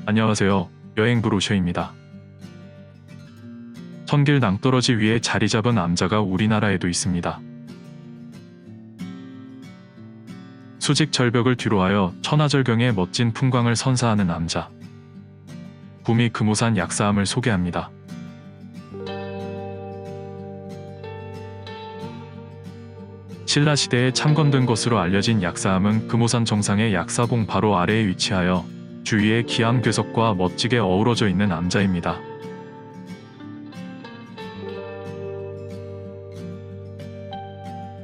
안녕하세요. 여행 브로셔입니다. 천길 낭떠러지 위에 자리 잡은 암자가 우리나라에도 있습니다. 수직 절벽을 뒤로하여 천하절경의 멋진 풍광을 선사하는 암자. 구미 금오산 약사암을 소개합니다. 신라시대에 창건된 것으로 알려진 약사암은 금오산 정상의 약사봉 바로 아래에 위치하여 주위에 기암 괴석과 멋지게 어우러져 있는 암자입니다.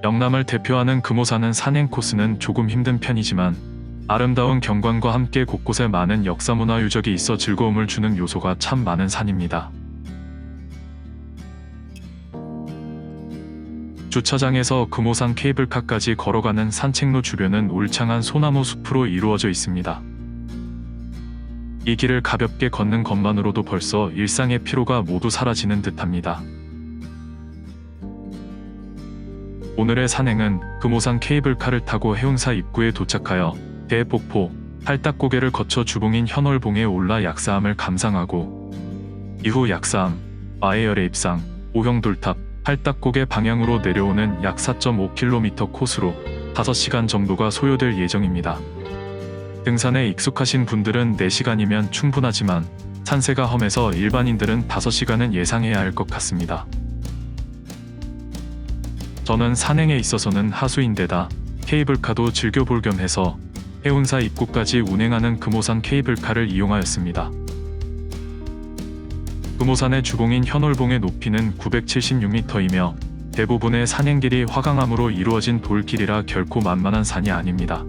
영남을 대표하는 금오산은 산행 코스는 조금 힘든 편이지만 아름다운 경관과 함께 곳곳에 많은 역사문화 유적이 있어 즐거움을 주는 요소가 참 많은 산입니다. 주차장에서 금오산 케이블카까지 걸어가는 산책로 주변은 울창한 소나무 숲으로 이루어져 있습니다. 이 길을 가볍게 걷는 것만으로도 벌써 일상의 피로가 모두 사라지는 듯합니다. 오늘의 산행은 금오산 케이블카를 타고 해운사 입구에 도착하여 대폭포, 팔딱고개를 거쳐 주봉인 현월봉에 올라 약사암을 감상하고 이후 약사암, 마에열의 입상, 오형돌탑, 팔딱고개 방향으로 내려오는 약 4.5km 코스로 5시간 정도가 소요될 예정입니다. 등산에 익숙하신 분들은 4시간이면 충분하지만 산세가 험해서 일반인들은 5시간은 예상해야 할 것 같습니다. 저는 산행에 있어서는 하수인데다 케이블카도 즐겨볼 겸 해서 해운사 입구까지 운행하는 금오산 케이블카를 이용하였습니다. 금오산의 주봉인 현월봉의 높이는 976m이며 대부분의 산행길이 화강암으로 이루어진 돌길이라 결코 만만한 산이 아닙니다.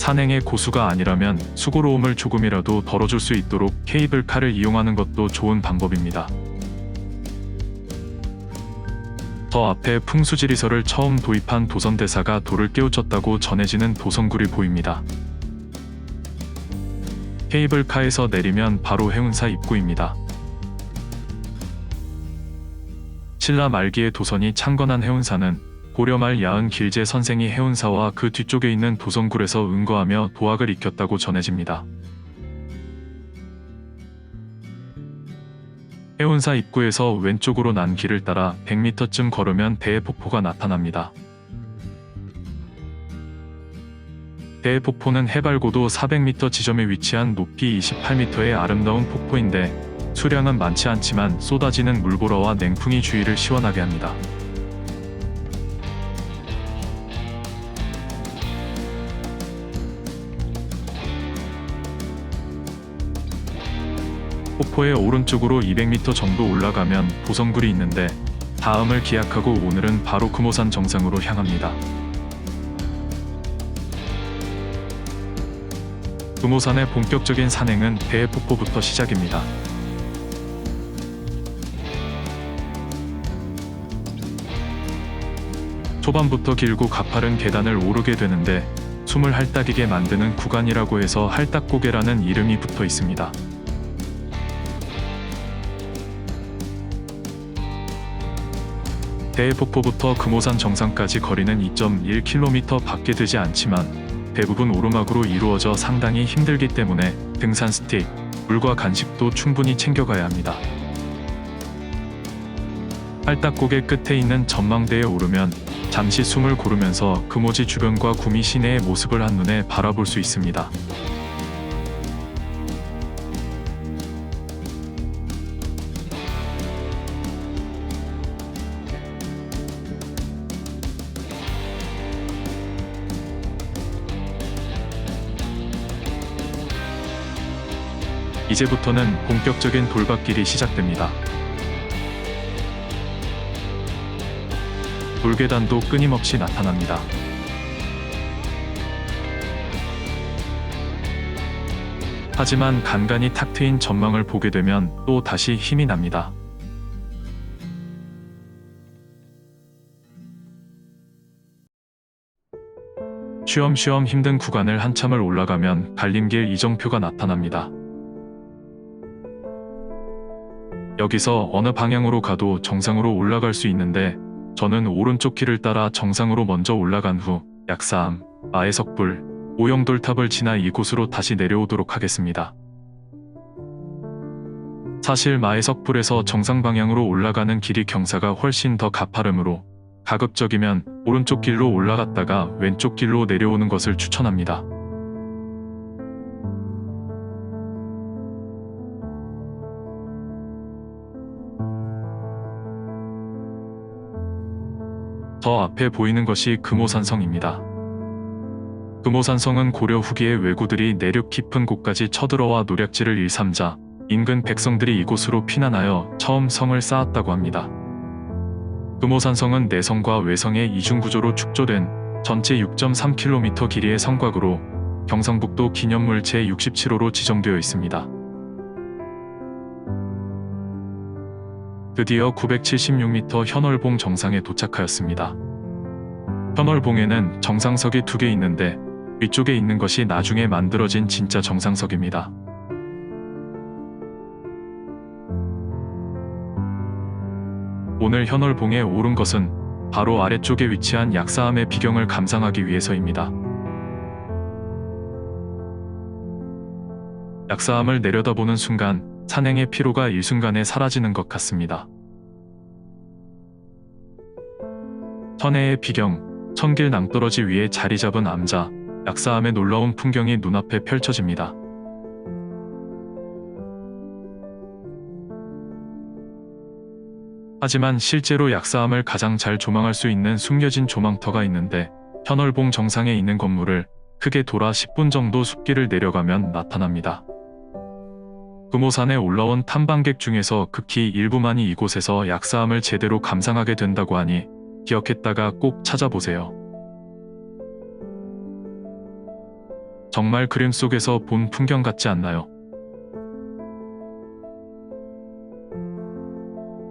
산행의 고수가 아니라면 수고로움을 조금이라도 덜어줄 수 있도록 케이블카를 이용하는 것도 좋은 방법입니다. 저 앞에 풍수지리설을 처음 도입한 도선대사가 돌을 깨우쳤다고 전해지는 도선굴이 보입니다. 케이블카에서 내리면 바로 해운사 입구입니다. 신라 말기에 도선이 창건한 해운사는 고려 말 야은 길제 선생이 해운사와 그 뒤쪽에 있는 도선굴에서 은거하며 도학을 익혔다고 전해집니다. 해운사 입구에서 왼쪽으로 난 길을 따라 100m쯤 걸으면 대폭포가 나타납니다. 대폭포는 해발고도 400m 지점에 위치한 높이 28m의 아름다운 폭포인데 수량은 많지 않지만 쏟아지는 물보라와 냉풍이 주위를 시원하게 합니다. 폭포의 오른쪽으로 200m 정도 올라가면 도선굴이 있는데 다음을 기약하고 오늘은 바로 금오산 정상으로 향합니다. 금오산의 본격적인 산행은 대폭포부터 시작입니다. 초반부터 길고 가파른 계단을 오르게 되는데 숨을 헐떡이게 만드는 구간이라고 해서 할딱고개라는 이름이 붙어 있습니다. 대폭포부터 금오산 정상까지 거리는 2.1km 밖에 되지 않지만 대부분 오르막으로 이루어져 상당히 힘들기 때문에 등산 스틱, 물과 간식도 충분히 챙겨가야 합니다. 팔딱고개 끝에 있는 전망대에 오르면 잠시 숨을 고르면서 금오지 주변과 구미 시내의 모습을 한눈에 바라볼 수 있습니다. 이제부터는 본격적인 돌밭길이 시작됩니다. 돌계단도 끊임없이 나타납니다. 하지만 간간히 탁 트인 전망을 보게 되면 또 다시 힘이 납니다. 쉬엄쉬엄 힘든 구간을 한참을 올라가면 갈림길 이정표가 나타납니다. 여기서 어느 방향으로 가도 정상으로 올라갈 수 있는데 저는 오른쪽 길을 따라 정상으로 먼저 올라간 후 약사암, 마에석불, 오영돌탑을 지나 이곳으로 다시 내려오도록 하겠습니다. 사실 마해석불에서 정상 방향으로 올라가는 길이 경사가 훨씬 더 가파르므로 가급적이면 오른쪽 길로 올라갔다가 왼쪽 길로 내려오는 것을 추천합니다. 저 앞에 보이는 것이 금오산성입니다. 금오산성은 고려 후기에 왜구들이 내륙 깊은 곳까지 쳐들어와 노략질을 일삼자 인근 백성들이 이곳으로 피난하여 처음 성을 쌓았다고 합니다. 금오산성은 내성과 외성의 이중구조로 축조된 전체 6.3km 길이의 성곽으로 경상북도 기념물 제67호로 지정되어 있습니다. 드디어 976m 현월봉 정상에 도착하였습니다. 현월봉에는 정상석이 2개 있는데 위쪽에 있는 것이 나중에 만들어진 진짜 정상석입니다. 오늘 현월봉에 오른 것은 바로 아래쪽에 위치한 약사암의 비경을 감상하기 위해서입니다. 약사암을 내려다보는 순간 산행의 피로가 일순간에 사라지는 것 같습니다. 천혜의 비경, 천길 낭떠러지 위에 자리 잡은 암자, 약사암의 놀라운 풍경이 눈앞에 펼쳐집니다. 하지만 실제로 약사암을 가장 잘 조망할 수 있는 숨겨진 조망터가 있는데 현월봉 정상에 있는 건물을 크게 돌아 10분 정도 숲길을 내려가면 나타납니다. 금오산에 올라온 탐방객 중에서 극히 일부만이 이곳에서 약사암을 제대로 감상하게 된다고 하니 기억했다가 꼭 찾아보세요. 정말 그림 속에서 본 풍경 같지 않나요?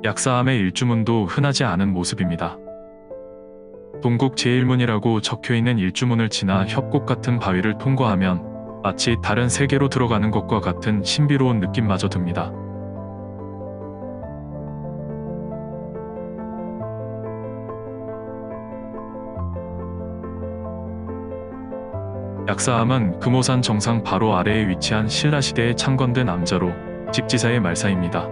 약사암의 일주문도 흔하지 않은 모습입니다. 동국 제1문이라고 적혀있는 일주문을 지나 협곡 같은 바위를 통과하면 마치 다른 세계로 들어가는 것과 같은 신비로운 느낌마저 듭니다. 약사암은 금오산 정상 바로 아래에 위치한 신라시대에 창건된 암자로 직지사의 말사입니다.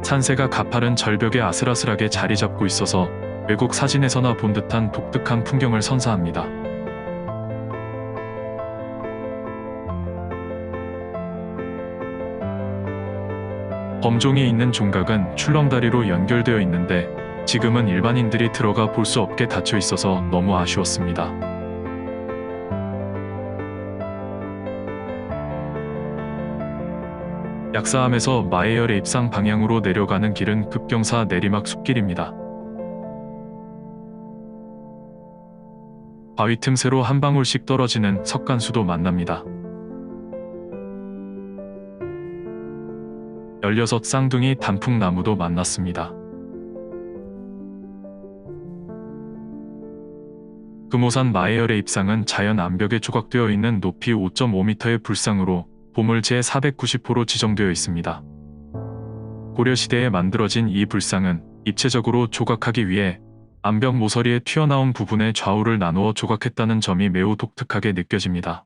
산세가 가파른 절벽에 아슬아슬하게 자리 잡고 있어서 외국 사진에서나 본 듯한 독특한 풍경을 선사합니다. 범종이 있는 종각은 출렁다리로 연결되어 있는데 지금은 일반인들이 들어가 볼 수 없게 닫혀 있어서 너무 아쉬웠습니다. 약사암에서 마해열의 입상 방향으로 내려가는 길은 급경사 내리막 숲길입니다. 바위 틈새로 한 방울씩 떨어지는 석간수도 만납니다. 16 쌍둥이 단풍나무도 만났습니다. 금오산 마해열의 입상은 자연 암벽에 조각되어 있는 높이 5.5m의 불상으로 보물 제490호로 지정되어 있습니다. 고려시대에 만들어진 이 불상은 입체적으로 조각하기 위해 암벽 모서리에 튀어나온 부분의 좌우를 나누어 조각했다는 점이 매우 독특하게 느껴집니다.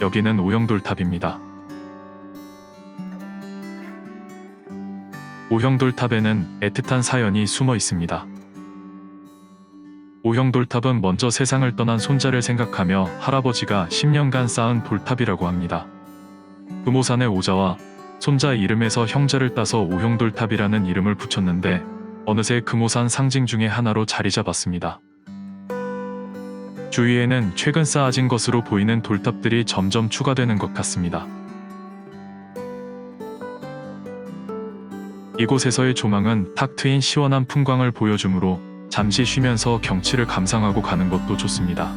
여기는 오형돌탑입니다. 오형돌탑에는 애틋한 사연이 숨어 있습니다. 오형돌탑은 먼저 세상을 떠난 손자를 생각하며 할아버지가 10년간 쌓은 돌탑이라고 합니다. 금오산의 오자와 손자 이름에서 형자를 따서 오형돌탑이라는 이름을 붙였는데 어느새 금오산 상징 중의 하나로 자리 잡았습니다. 주위에는 최근 쌓아진 것으로 보이는 돌탑들이 점점 추가되는 것 같습니다. 이곳에서의 조망은 탁 트인 시원한 풍광을 보여주므로 잠시 쉬면서 경치를 감상하고 가는 것도 좋습니다.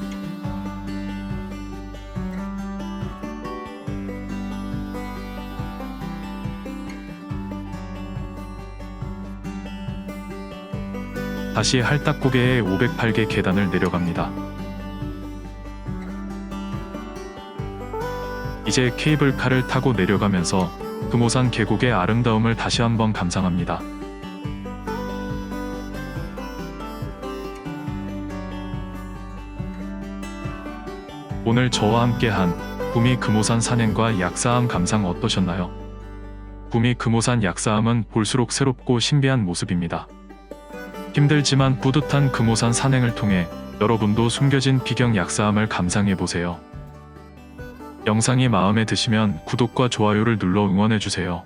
다시 할딱고개의 508개 계단을 내려갑니다. 이제 케이블카를 타고 내려가면서 금오산 계곡의 아름다움을 다시 한번 감상합니다. 오늘 저와 함께한 구미 금오산 산행과 약사암 감상 어떠셨나요? 구미 금오산 약사암은 볼수록 새롭고 신비한 모습입니다. 힘들지만 뿌듯한 금오산 산행을 통해 여러분도 숨겨진 비경 약사암을 감상해보세요. 영상이 마음에 드시면 구독과 좋아요를 눌러 응원해주세요.